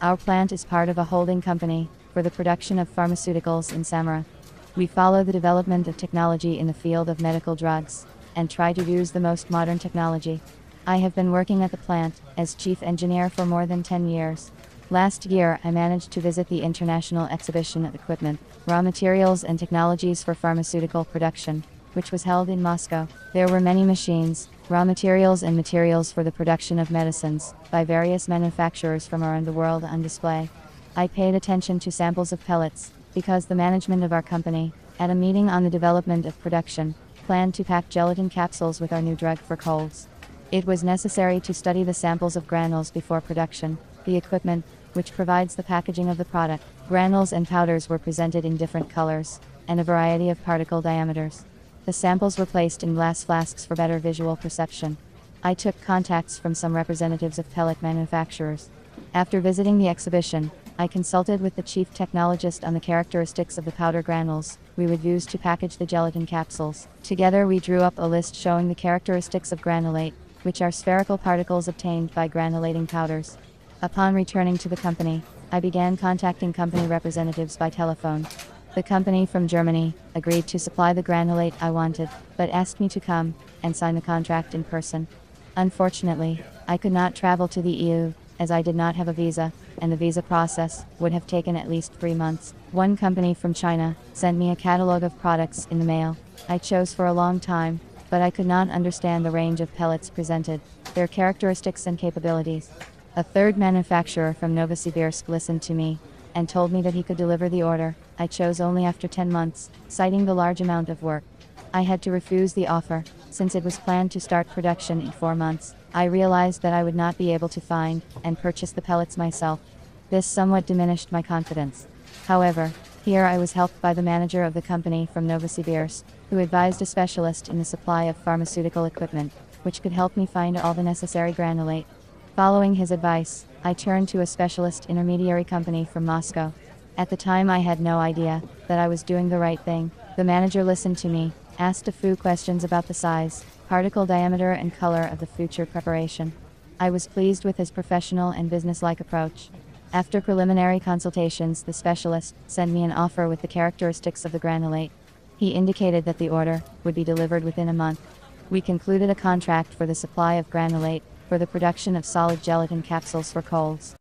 Our plant is part of a holding company for the production of pharmaceuticals in Samara. We follow the development of technology in the field of medical drugs and try to use the most modern technology. I have been working at the plant as chief engineer for more than 10 years. Last year, I managed to visit the International Exhibition of Equipment, Raw Materials and Technologies for Pharmaceutical Production, which was held in Moscow. There were many machines, raw materials and materials for the production of medicines by various manufacturers from around the world on display. I paid attention to samples of pellets because the management of our company, at a meeting on the development of production, planned to pack gelatin capsules with our new drug for colds. It was necessary to study the samples of granules before production. The equipment, which provides the packaging of the product, granules and powders were presented in different colors and a variety of particle diameters. The samples were placed in glass flasks for better visual perception. I took contacts from some representatives of pellet manufacturers. After visiting the exhibition, I consulted with the chief technologist on the characteristics of the powder granules we would use to package the gelatin capsules. Together we drew up a list showing the characteristics of granulate, which are spherical particles obtained by granulating powders. Upon returning to the company, I began contacting company representatives by telephone. The company from Germany agreed to supply the granulate I wanted, but asked me to come and sign the contract in person. Unfortunately, I could not travel to the EU, as I did not have a visa, and the visa process would have taken at least 3 months. One company from China sent me a catalog of products in the mail. I chose for a long time, but I could not understand the range of pellets presented, their characteristics and capabilities. A third manufacturer from Novosibirsk listened to me and told me that he could deliver the order I chose only after 10 months, citing the large amount of work. I had to refuse the offer, since it was planned to start production in 4 months. I realized that I would not be able to find and purchase the pellets myself. This somewhat diminished my confidence. However, here I was helped by the manager of the company from Novosibirsk, who advised a specialist in the supply of pharmaceutical equipment, which could help me find all the necessary granulate. Following his advice, I turned to a specialist intermediary company from Moscow. At the time I had no idea that I was doing the right thing. The manager listened to me, asked a few questions about the size, particle diameter and color of the future preparation. I was pleased with his professional and business-like approach. After preliminary consultations, the specialist sent me an offer with the characteristics of the granulate. He indicated that the order would be delivered within a month. We concluded a contract for the supply of granulate for the production of solid gelatin capsules for colds.